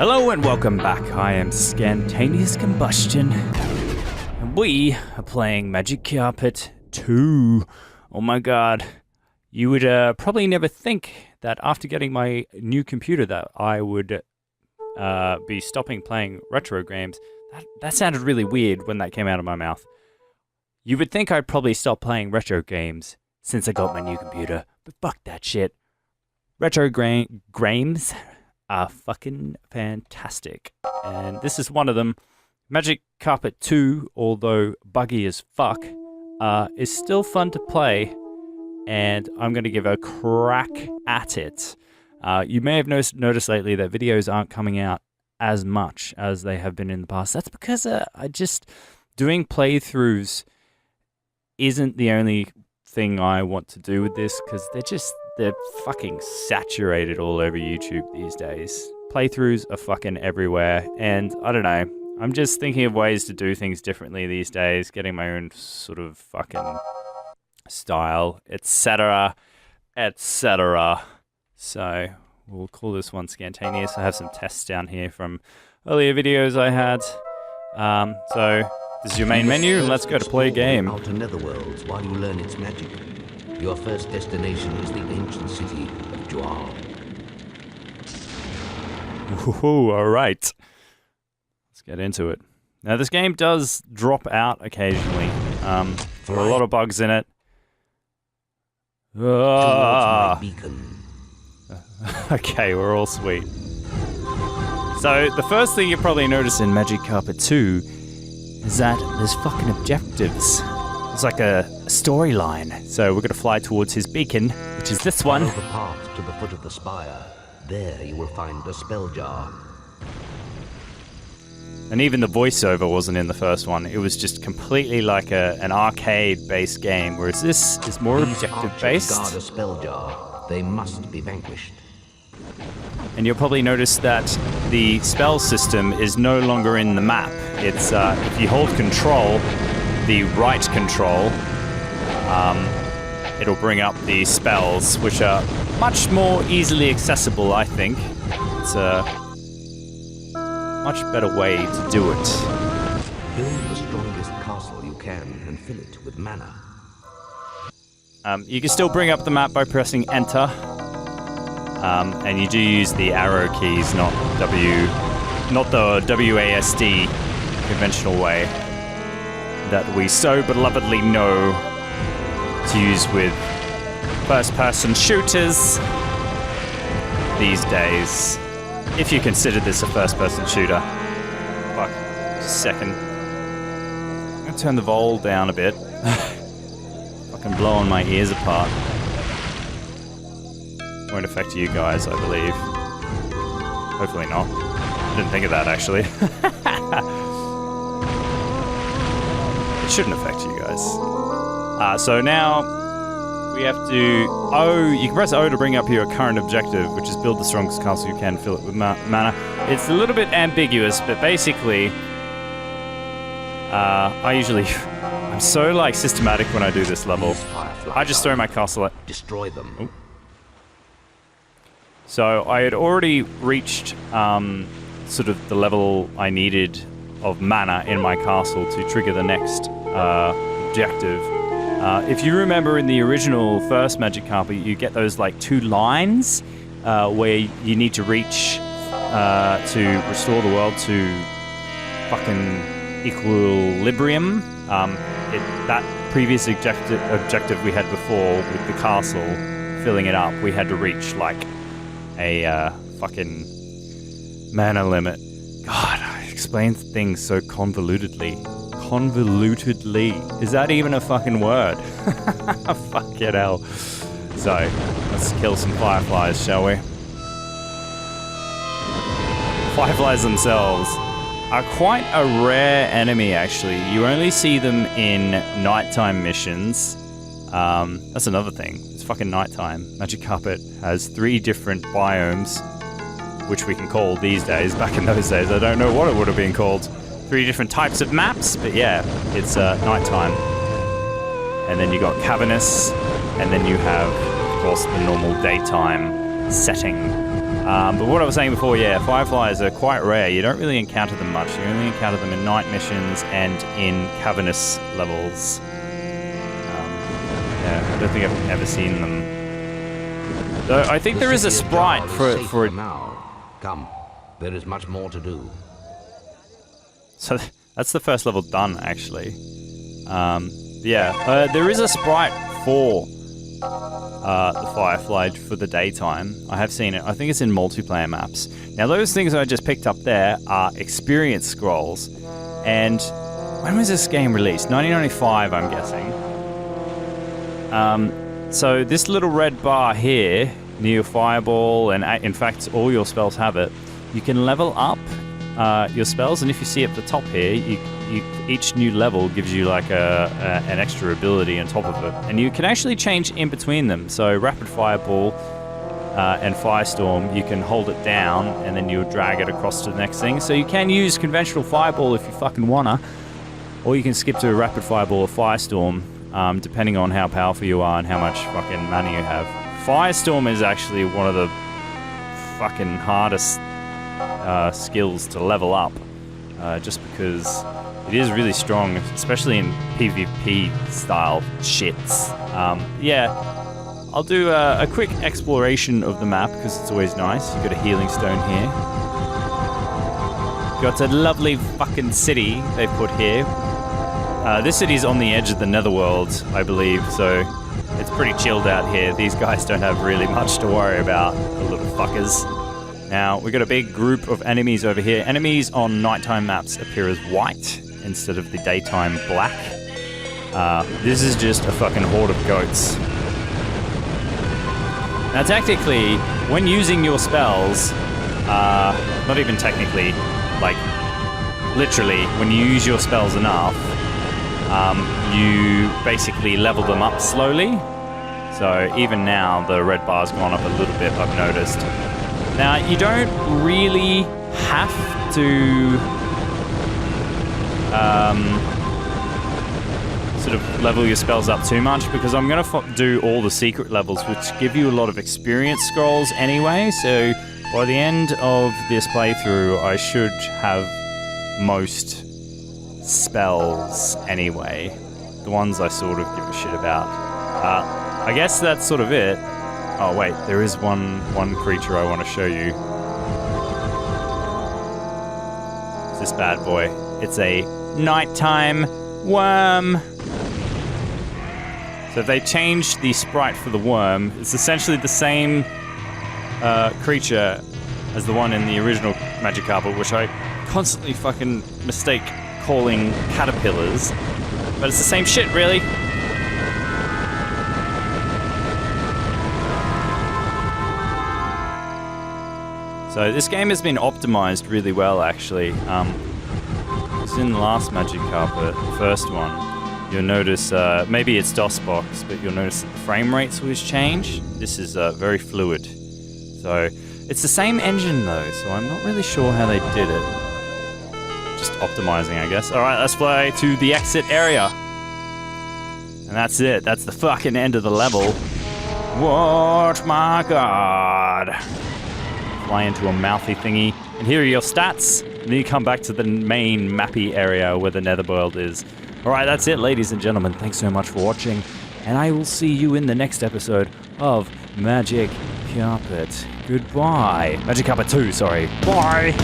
Hello and welcome back. I am Scantanious Combustion. And we are playing Magic Carpet 2. Oh my god. You would probably never think that after getting my new computer that I would be stopping playing retro games. That sounded really weird when that came out of my mouth. You would think I'd probably stop playing retro games since I got my new computer, but fuck that shit. Retro games are fucking fantastic, and this is one of them. Magic Carpet 2, although buggy as fuck, is still fun to play, and I'm going to give a crack at it. You may have noticed lately that videos aren't coming out as much as they have been in the past. That's because doing playthroughs isn't the only thing I want to do with this, because they're fucking saturated all over YouTube these days. Playthroughs are fucking everywhere, and I don't know, I'm just thinking of ways to do things differently these days, getting my own sort of fucking style, etc., etc. So we'll call this one Scantanious. I have some tests down here from earlier videos I had. So this is your main menu, and let's go to play a game. Outer netherworlds while you learn its magic. Your first destination is the ancient city of JAHWAL. Ooh, all right. Let's get into it. Now, this game does drop out occasionally. There are a lot of bugs in it. Okay, we're all sweet. So, the first thing you probably notice in Magic Carpet 2 is that there's fucking objectives. It's like a storyline. So we're going to fly towards his beacon, which is this one. Follow the path to the foot of the spire. There you will find the spell jar. And even the voiceover wasn't in the first one. It was just completely like an arcade-based game, whereas this is more objective-based. Guard a spell jar. They must be vanquished. And you'll probably notice that the spell system is no longer in the map. It's if you hold control, the right control, it'll bring up the spells, which are much more easily accessible, I think. It's a much better way to do it. Build the strongest castle you can and fill it with mana. You can still bring up the map by pressing enter. And you do use the arrow keys, not the WASD conventional way that we so belovedly know to use with first-person shooters these days. If you consider this a first-person shooter. Fuck, just a second. I'm gonna turn the vol down a bit. Fucking blowing my ears apart. Won't affect you guys, I believe. Hopefully not. I didn't think of that, actually. It shouldn't affect you guys. So now we have to... O, you can press O to bring up your current objective, which is build the strongest castle you can, fill it with mana. It's a little bit ambiguous, but basically... I'm so, like, systematic when I do this level. I just throw my castle at... Destroy them. Oh. So I had already reached sort of the level I needed of mana in my castle to trigger the next objective. If you remember in the original first Magic Carpet, you get those like 2 lines where you need to reach to restore the world to fucking equilibrium. That previous objective we had before with the castle, filling it up, we had to reach like a fucking mana limit. God, I explain things so convolutedly. Convolutedly. Is that even a fucking word? Fuck it, hell. So, let's kill some fireflies, shall we? Fireflies themselves are quite a rare enemy, actually. You only see them in nighttime missions. That's another thing. It's fucking nighttime. Magic Carpet has 3 different biomes, which we can call these days. Back in those days, I don't know what it would have been called. 3 different types of maps, but yeah, it's nighttime. And then you got Cavernous, and then you have, of course, the normal daytime setting. But what I was saying before, yeah, fireflies are quite rare. You don't really encounter them much. You only encounter them in night missions and in cavernous levels. Yeah, I don't think I've ever seen them. Though I think there is a sprite for it. Now, come. There is much more to do. So that's the first level done, actually. Yeah, there is a sprite for the Firefly for the daytime. I have seen it. I think it's in multiplayer maps. Now, those things I just picked up there are experience scrolls. And when was this game released? 1995, I'm guessing. So this little red bar here, near your fireball, and in fact, all your spells have it, you can level up your spells, and if you see at the top here, each new level gives you like an extra ability on top of it, and you can actually change in between them. So Rapid Fireball and Firestorm, you can hold it down, and then you'll drag it across to the next thing. So you can use conventional Fireball if you fucking wanna, or you can skip to a Rapid Fireball or Firestorm, depending on how powerful you are and how much fucking mana you have. Firestorm is actually one of the fucking hardest skills to level up, just because it is really strong, especially in PvP style shits. Yeah, I'll do a quick exploration of the map because it's always nice. You've got a healing stone here. Got a lovely fucking city they've put here. This city's on the edge of the Netherworld, I believe, so it's pretty chilled out here. These guys don't have really much to worry about, the little fuckers. Now, we've got a big group of enemies over here. Enemies on nighttime maps appear as white instead of the daytime black. This is just a fucking horde of goats. Now, technically, when using your spells, not even technically, like, literally, when you use your spells enough, you basically level them up slowly. So even now, the red bar's gone up a little bit, I've noticed. Now, you don't really have to sort of level your spells up too much, because I'm going to do all the secret levels, which give you a lot of experience scrolls anyway. So by the end of this playthrough, I should have most spells anyway. The ones I sort of give a shit about. I guess that's sort of it. Oh wait, there is one creature I want to show you. It's this bad boy. It's a nighttime worm. So if they changed the sprite for the worm, it's essentially the same creature as the one in the original Magic Carpet, which I constantly fucking mistake calling caterpillars. But it's the same shit, really. So this game has been optimized really well, actually. It's in the last Magic Carpet, the first one. You'll notice, maybe it's DOSBox, but you'll notice that the frame rates always change. This is very fluid. So it's the same engine though, so I'm not really sure how they did it. Just optimizing, I guess. All right, let's fly to the exit area. And that's it. That's the fucking end of the level. What, my god. Fly into a mouthy thingy. And here are your stats. And then you come back to the main mappy area where the Netherworld is. All right, that's it, ladies and gentlemen. Thanks so much for watching. And I will see you in the next episode of Magic Carpet. Goodbye. Magic Carpet 2, sorry. Bye.